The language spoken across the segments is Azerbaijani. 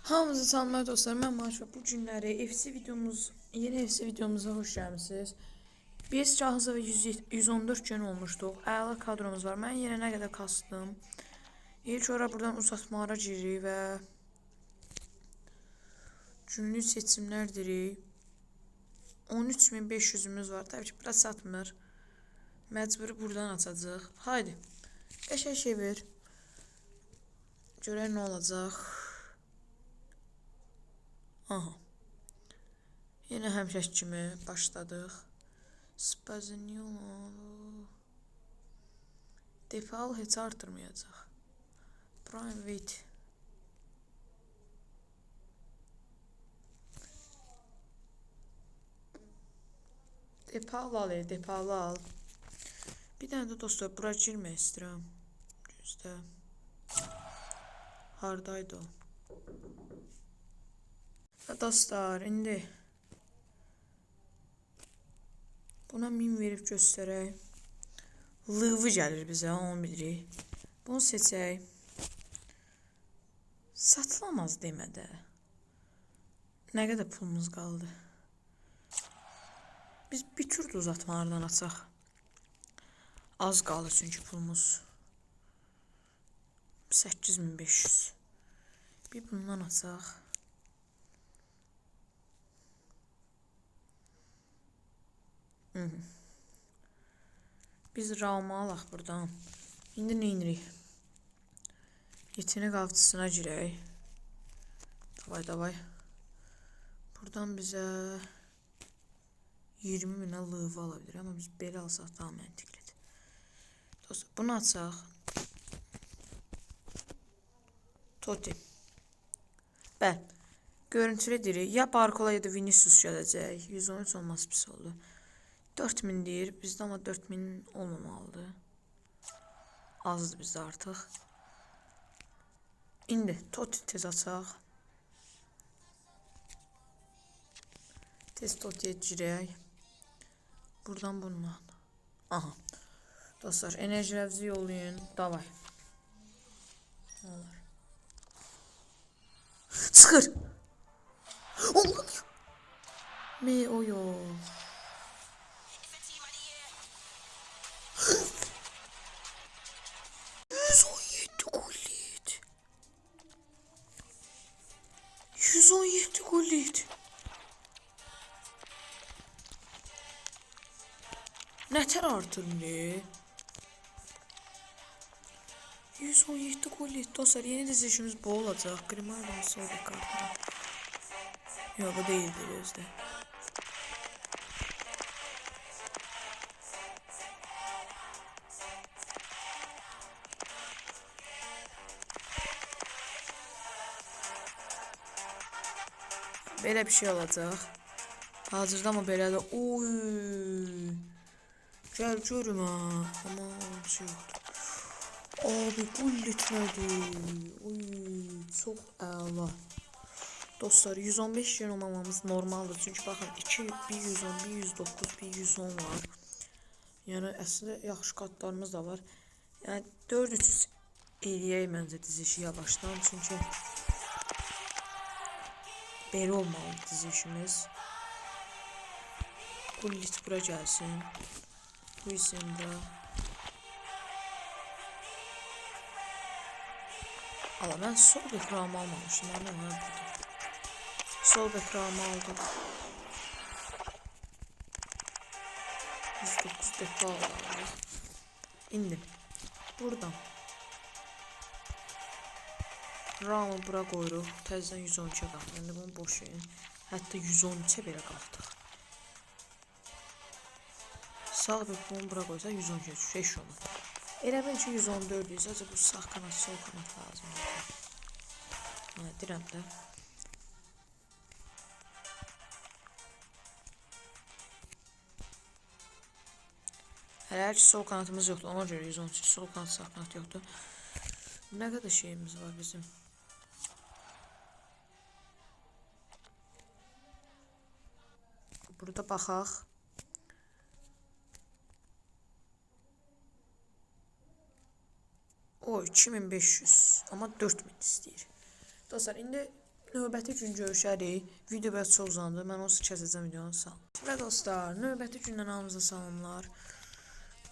Hamınızı salamlar dostlar, mən Maş və bu günləri yeni FC videomuza xoş gəlmisiniz. Biz Cahızova 114 gün olmuşduq. Əla kadromuz var. Mən yenə nə qədər kastım. İlk olaraq buradan uzatmalara giririk və günlük seçimlər deyirik. 13.500'ümüz var. Təbii ki, biraz satmır. Məcburi buradan açacaq. Haydi. Qəşəng çevir. Görək nə olacaq. Aha. Yine həmişəki kimi başladıq. Spaziniolo. Defal heç artırmayacaq. Prime weight. Depalı al. Bir dənə də dostlar bura girmək istəyirəm. Gözlə. Hardaydı o? Dostlar, indi buna 1000 verib göstərək. Lığvı gəlir bizə, onu bilirik. Bunu seçək. Satılamaz demədə. Nə qədər pulumuz qaldı? Biz bir tur da uzatmalardan açaq. Az qaldı çünki pulumuz. 8500. Bir bundan açaq. Biz Raum'u alaq buradan. İndi nə edirik? Yetenek avcısına girək. Davay. Buradan bizə 20 minə lığva alabilir. Ama biz belə alsaq daha məntiqlidir. Dostlar, bunu açaq. Totem. Bəli. Görüntülü deyirik. Ya Barcola ya da Vinicius gələcək. 113 olması pis oldu. 4000 deyir. Bizdə ama 4000 olmamalıdır. Azdır bizdə artıq. İndi Totti tez açaq. Tez Totti'ye girək. Buradan bundan. Aha. Dostlar, enerjilərinizi yollayın. Davay. Olur. Çıxır. Olmuyor. Me o yok. Gullit. 117 gullit. Nətər artırmır? 117 gullit. Dostlar, yeni dizilişimiz bu olacaq. Grimaldo'nun sol bek kartına. Yok, bu değildir özde. Belə bir şey olacaq. Hazırda ama belə də oy. Gəl görüm ha. Ama bir şey yoxdur. Abi gol etmədi. Oy, çox əla. Dostlar, 115 gün olmamamız normaldır. Çünki baxın 2 110, 109, 110 var. Yəni əslində yaxşı kartlarımız da var. Yəni 4-3 eləyək məncə dizilişi yavaşdan. Çünki belə olmalı dizilişimiz. Gullit bura gəlsin. Bu isim bura. Ala, mən sol bek Raum'u almamışım. Ama ona burada. Sol bek Raum'u aldım. 109 defa aldım. İndim. Buradan. Raum'u bura qoyuruq. Təzədən 112'ye qalxdı. İndi bunu boş verin. Hətta 113'e belə qalxdıq. Sağ bek bunu bura qoysa 112'ye düşür. Eş olur. Elə ben ki 114'üyüz. Sadəcə bu sağ kanat, sol kanat lazım. Deyirəm də. Hələ ki sol kanatımız yoxdur. Ona görə 113 sol kanat, sağ kanat yoxdur. Nə qədər şeyimiz var bizim? Burada baxaq. O 2500 ama 4000 istəyir. Dostlar, indi Növbəti gün görüşərik. Video biraz çox uzandı. Mən onsuz kəsəcəm videonu sağ. Və dostlar, növbəti gündən hamınıza salamlar.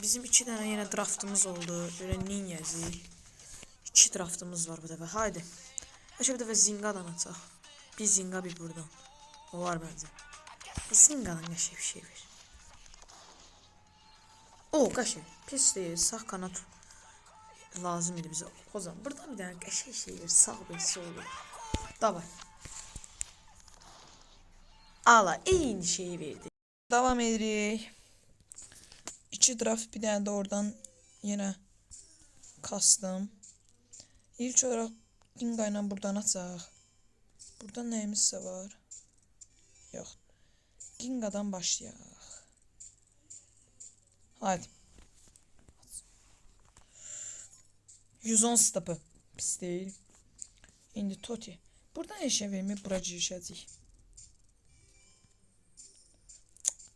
Bizim 2 dənə yenə draftımız oldu. Böyle ninyazi. 2 draftımız var bu dəfə. Haydi. Başka bir dəfə Zingadan açaq. Bir Zinga bir buradan. O var bence. Zingadan qəşəng bir şey ver. O qəşəng. Pis deyil. Sağ kanat lazım idi bizə. O zaman buradan bir dənə qəşəng şey ver. Sağ bir sol olur. Davay. Ala eyni şeyi verdi. Devam edirik. 2 draft bir dənə də oradan yenə kastım. İlk olaraq Ginga ilə buradan açaq. Burada nəyimizsə var? Yox. Gingadan başlayaq. Haydi. 110 stopı. Pis deyil. İndi Toti. Buradan eşə verməyib bura girişəcək.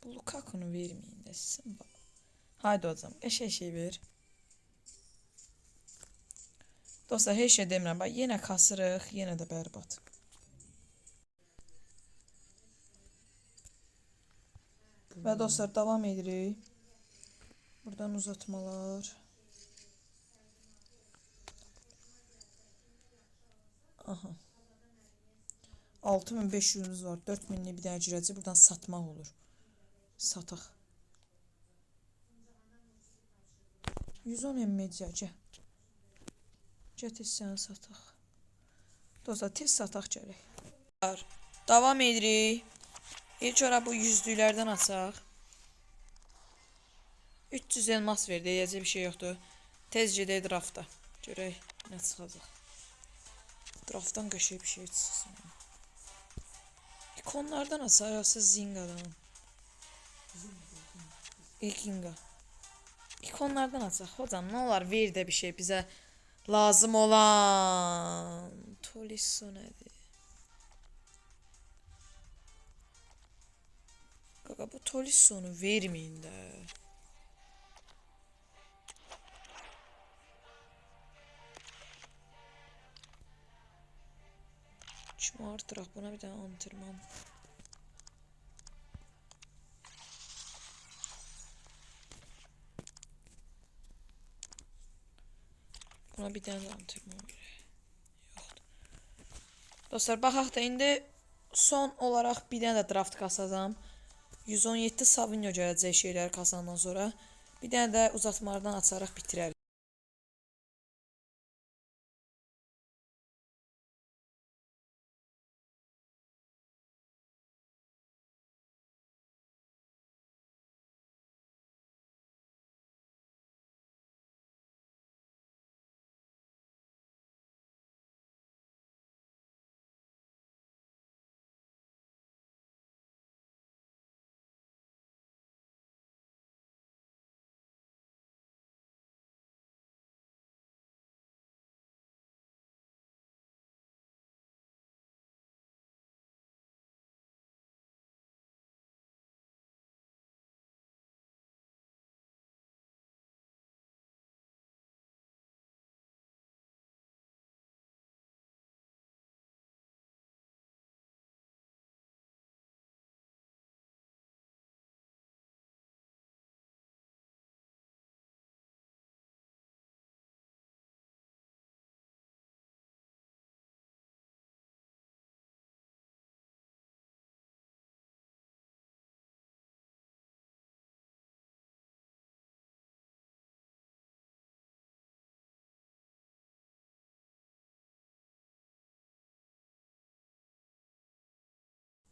Bu Lukaku'nu verməyin də sizin var. Haydi o zaman. Eşə şey ver. Dostlar heç şey demirəm. Bax yenə kasırıq, yenə də bərbad. Və dostlar davam edirik. Buradan uzatmalar. Aha. 6500'ümüz var. 4000'li bir dənə girəcək. Buradan satmaq olur. Sataq. 110 MMC gəl. Gəl tez səni sataq. Dostlar tez sataq gələk. Davam edirik. İlk olaraq bu yüzlüklərdən açaq. 300 elmas verdi. Deyəcək bir şey yoxdur. Tez gedək drafta. Görək nə çıxacaq. Draftdan qəşəng bir şey çıxsın. İkonlardan açaq yoxsa Zingadan? İlk Ginga. İkonlardan açaq. Hocam nə olar ver də bir şey bizə lazım olan. Tolisso nədir? Qaqa bu Tolisso'nu verməyin də. Kimi artıraq buna bir dənə antrenman. Buna bir dənə antrenman verək. Yoxdur. Dostlar baxaq da indi son olaraq bir dənə də draft kasacağam. 117 Savinho gələcək şeyləri kasandan sonra. Bir dənə də uzatmalardan açaraq bitirərik.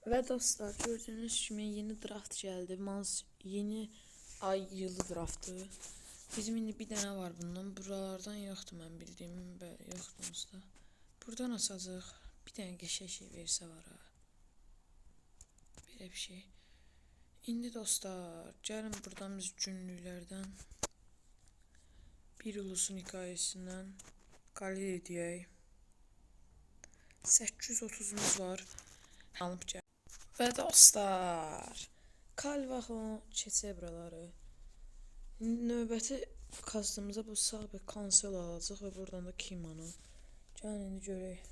Və dostlar gördüğünüz kimi yeni draft gəldi. Yeni ay yılı draftı. Bizim indi bir dənə var bundan. Buralardan yoxdur mən bildiyim. Yoxdur da. Buradan açacaq. Bir dənə qəşəng şey versə var ha. Belə bir şey. İndi dostlar gəlin buradan biz günlüklərdən bir ulusun hikayəsindən galeri deyək. 830'umuz var. Alıp gəl. Və dostlar, Kalvaxon keçək buraları. Növbəti kastımıza bu sağ bir Cancelo alacaq və buradan da Kimanı. Gəlin indi görək.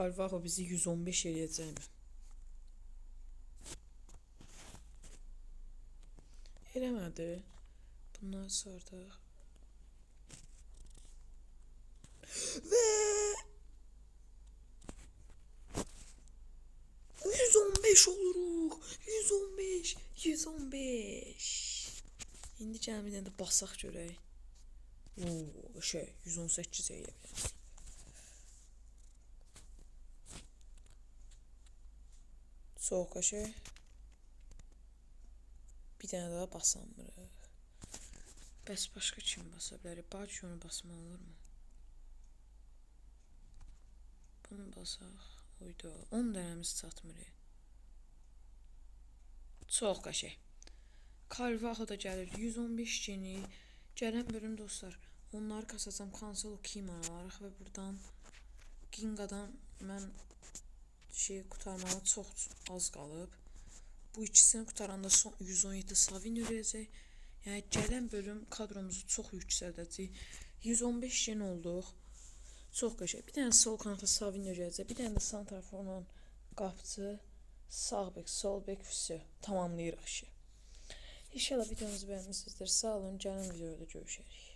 Carvalho bizi 115 eləyəcəkmi? Eləmədi. Bundan sardıq. Və 115 oluruq. 115. 115. İndi gəlin bir dənə də basaq görək. 118 eləyə bilər. Soğuk şey. Bir dənə daha basamırıq. Bəs başqa kim basa bilər? Bəlkə onu basma olurmu? Bunu basaq. Oyda 10 dənəmiz çatmır. Çox qəşəng. Carvalho da gəlir 115 geni. Gələn bölüm dostlar. Onları kasacam Cancelo Kim alarıq və buradan Gingadan mən qutarmağa çox az qalıb. Bu ikisini qutaranda son 117 Savinho verəcək. Yəni gələn bölüm kadromuzu çox yüksəldəcək. 115 gen olduq. Çox qəşəng. Bir dənə sol kanata Savinho gələcək. Bir dənə də santraforun qapıcı, sağ bek, sol bek vəsə tamamlayırıq işi. İnşallah videomuzu bəyənmisinizdir. Sağ olun. Gəlin videoda görüşərik.